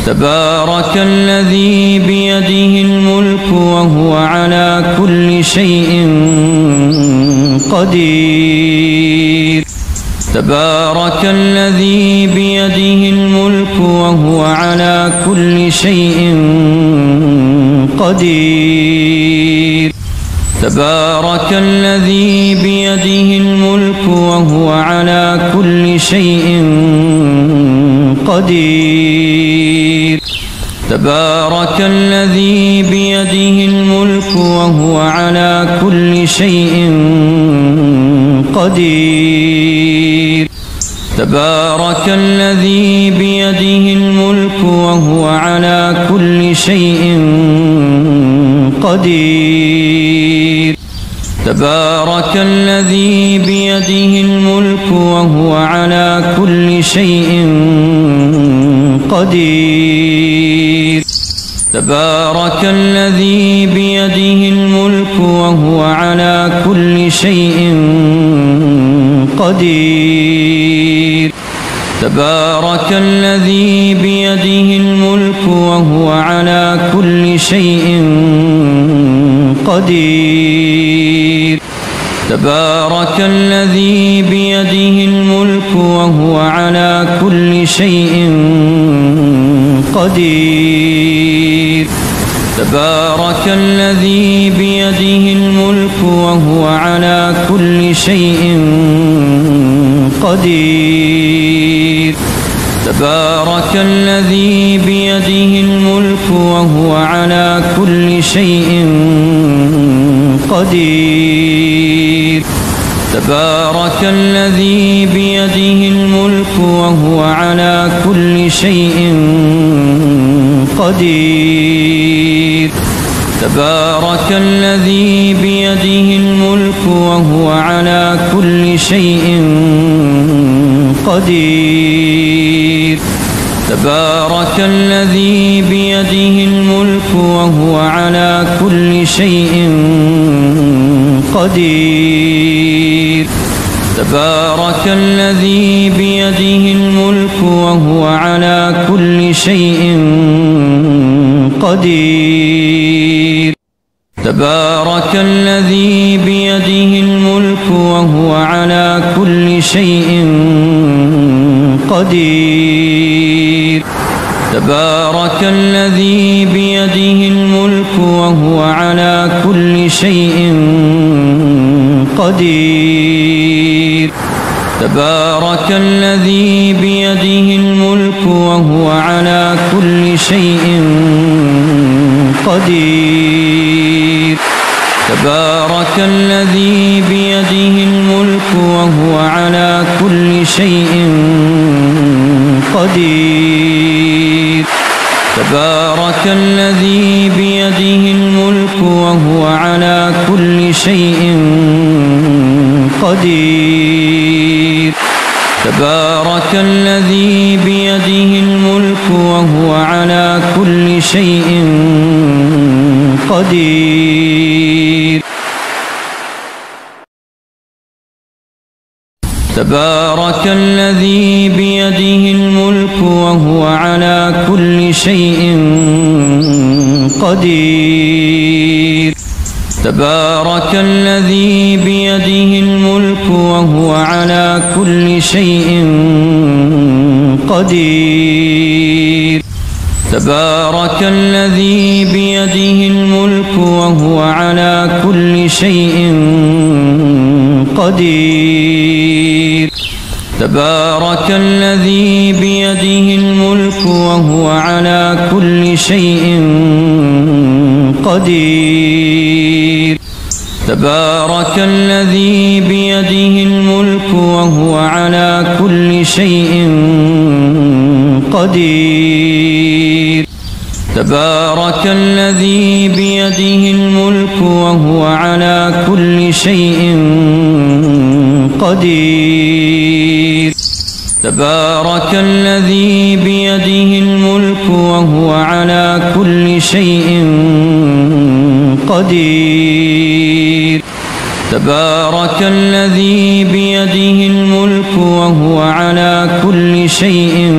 تبارك الذي بيده الملك وهو على كل شيء قدير. تبارك الذي بيده الملك وهو على كل شيء قدير. تبارك الذي بيده الملك وهو على كل شيء قدير. تبارك الذي بيده الملك وهو على كل شيء قدير. تبارك الذي بيده الملك وهو على كل شيء قدير. تبارك الذي بيده الملك وهو على كل شيء قدير. تبارك الذي بيده الملك وهو على كل شيء قدير. تبارك الذي بيده الملك وهو على كل شيء قدير. تبارك الذي بيده الملك وهو على كل شيء قدير. تبارك الذي بيده الملك وهو على كل شيء قدير. تبارك الذي بيده الملك وهو على كل شيء قدير. تبارك الذي بيده الملك وهو على كل شيء قدير. تبارك الذي بيده الملك وهو على كل شيء قدير. تبارك الذي بيده الملك وهو على كل شيء قدير. تبارك الذي بيده الملك وهو على كل شيء قدير. تبارك الذي بيده الملك وهو على كل شيء قدير. تبارك الذي بيده الملك وهو على كل شيء قدير. تبارك الذي بيده الملك وهو على كل شيء قدير. تبارك الذي بيده الملك وهو على كل شيء قدير. تبارك الذي بيده الملك وهو على كل شيء قدير. تبارك الذي بيده الملك وهو على كل شيء قدير. تبارك الذي بيده الملك وهو على كل شيء قدير. تبارك الذي بيده الملك وهو على كل شيء قدير. تبارك الذي بيده الملك وهو على كل شيء قدير. تبارك الذي بيده الملك وهو على كل شيء قدير. تبارك الذي بيده الملك وهو على كل شيء قدير. تبارك الذي بيده الملك وهو على كل شيء قدير. تبارك الذي بيده الملك وهو على كل شيء قدير. تبارك الذي بيده الملك وهو على كل شيء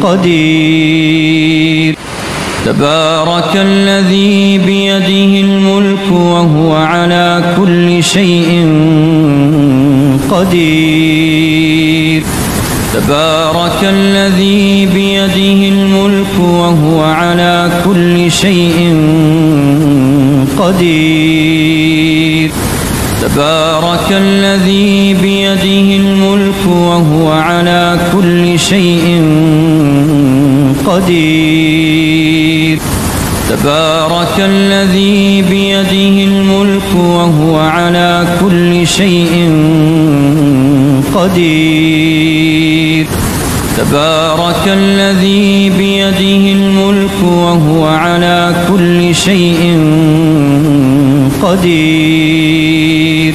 قدير تبارك الذي بيده الملك وهو على كل شيء قدير تبارك الذي بيده الملك وهو على كل شيء قدير تبارك الذي بيده الملك وهو على كل شيء قدير تبارك الذي بيده الملك وهو على كل شيء قدير تبارك الذي بيده الملك وهو على كل شيء قدير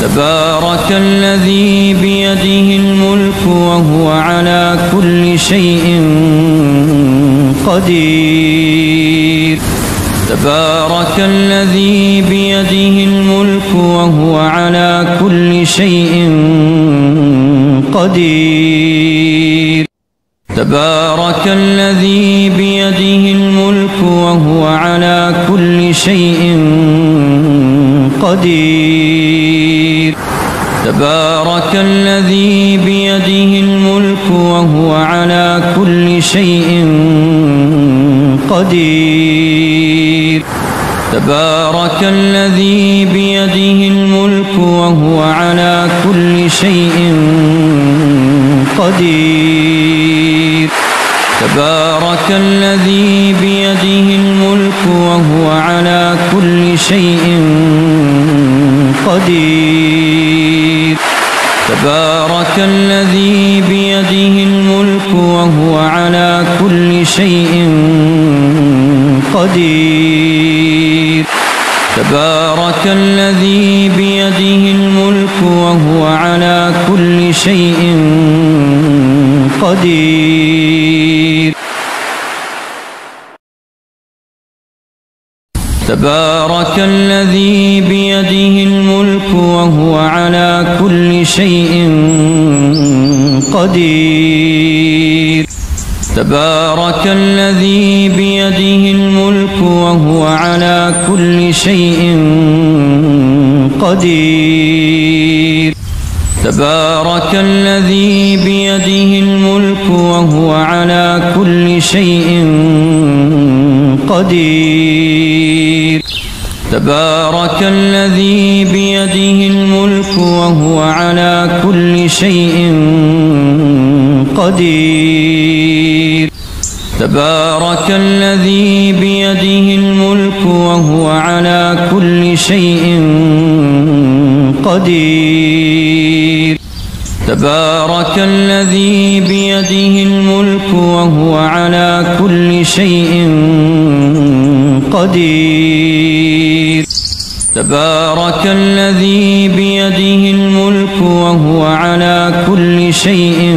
تبارك الذي بيده الملك وهو على كل شيء قدير تبارك الذي بيده الملك وهو على كل شيء قدير تبارك الذي بيده الملك وهو على كل شيء قدير تبارك الذي بيده الملك وهو على كل شيء قدير تبارك الذي بيده الملك وهو على كل شيء قدير تبارك الذي بيده الملك وهو على كل شيء قدير تبارك الذي بيده الملك وهو على كل شيء قدير تبارك الذي بيده الملك وهو على كل شيء قدير تبارك الذي بيده الملك وهو على كل شيء قدير تبارك الذي بيده الملك وهو على كل شيء قدير تبارك الذي بيده الملك وهو على كل شيء قدير تبارك الذي بيده الملك وهو على كل شيء قدير تبارك الذي بيده الملك وهو على كل شيء قدير تبارك الذي بيده الملك وهو على كل شيء قدير تبارك الذي بيده الملك وهو على كل شيء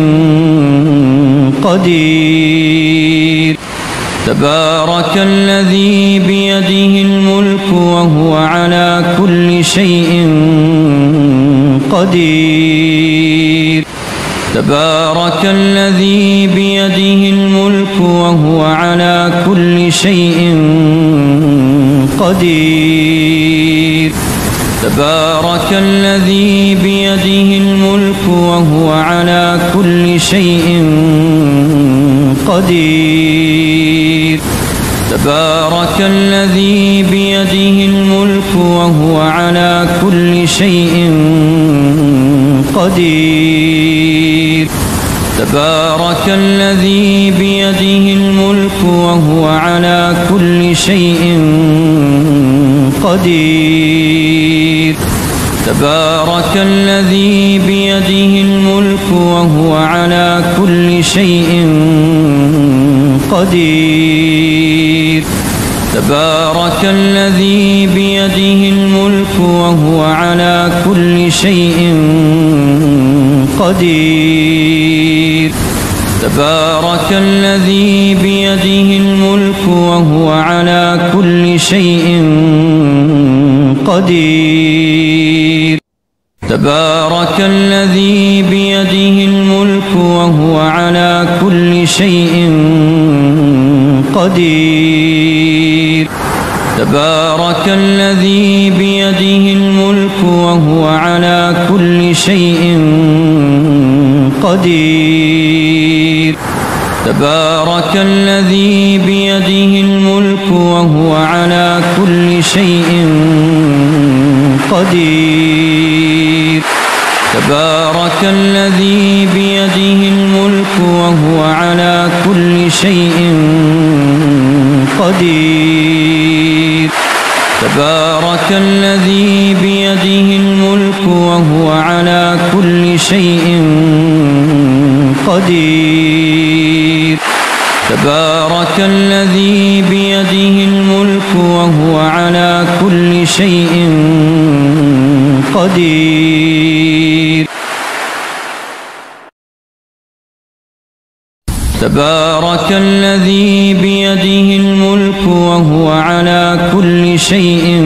قدير تبارك الذي بيده الملك وهو على كل شيء قدير تبارك الذي بيده الملك وهو على كل شيء قدير تبارك الذي بيده الملك وهو على كل شيء قدير تبارك الذي بيده الملك وهو على كل شيء قدير تبارك الذي بيده الملك وهو على كل شيء قدير تبارك الذي بيده الملك وهو على كل شيء قدير تبارك الذي بيده الملك وهو على كل شيء قدير تبارك الذي بيده الملك وهو على كل شيء قدير تبارك الذي بيده الملك وهو على كل شيء قدير تبارك الذي بيده الملك وهو على كل شيء قدير تبارك الذي بيده الملك وهو على كل شيء قدير تبارك الذي بيده الملك وهو على كل شيء قدير تبارك الذي بيده الملك وهو على كل شيء قدير تبارك الذي بيده الملك وهو على كل شيء قدير تبارك الذي بيده الملك وهو على كل شيء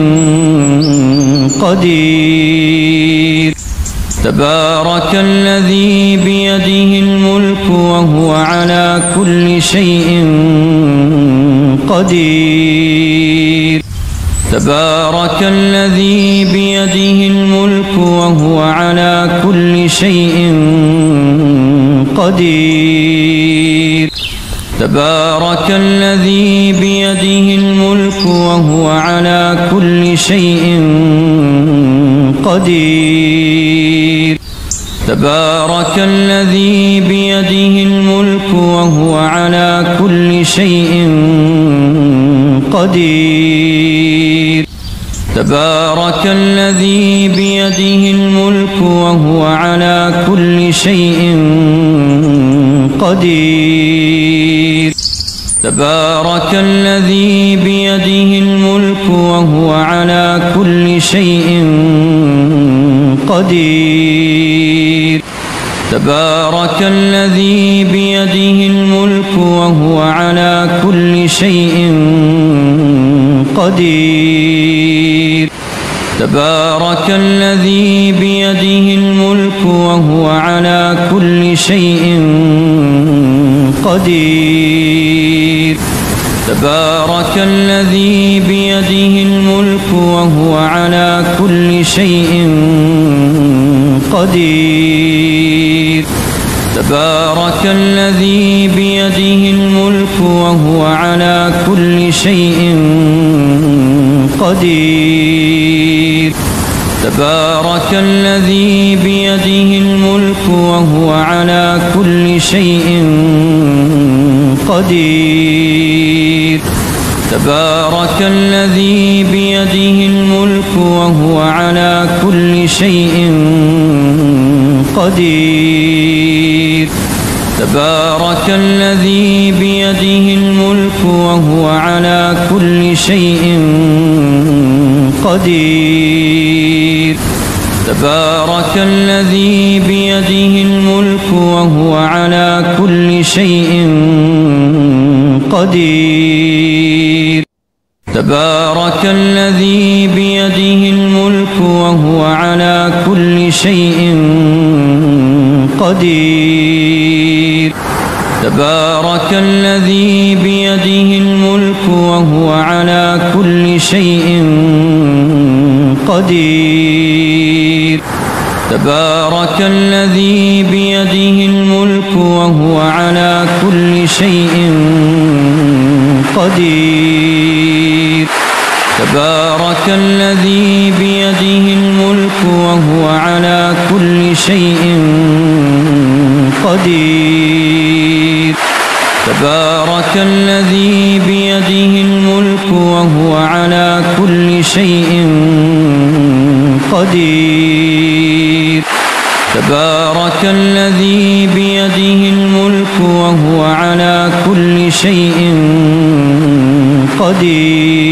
قدير تبارك الذي بيده الملك وهو على كل شيء قدير تبارك الذي بيده الملك وهو على كل شيء قدير تبارك الذي بيده الملك وهو على كل شيء قدير تبارك الذي بيده الملك وهو على كل شيء قدير تبارك الذي بيده الملك وهو على كل شيء قدير تبارك الذي بيده الملك وهو على كل شيء قدير تبارك الذي بيده الملك وهو على كل شيء قدير تبارك الذي بيده الملك وهو على كل شيء قدير تبارك الذي بيده الملك وهو على كل شيء قدير تبارك الذي بيده الملك وهو على كل شيء قدير تبارك الذي بيده الملك وهو على كل شيء قدير تبارك الذي بيده الملك وهو على كل شيء قدير تبارك الذي بيده الملك وهو على كل شيء قدير تبارك الذي بيده الملك وهو على كل شيء قدير تبارك الذي بيده الملك وهو على كل شيء قدير تبارك الذي بيده الملك وهو على كل شيء قدير تبارك الذي بيده الملك وهو على كل شيء قدير تبارك الذي بيده الملك وهو على كل شيء قدير تبارك الذي بيده الملك وهو على كل شيء قدير تبارك الذي بيده الملك وهو على كل شيء قدير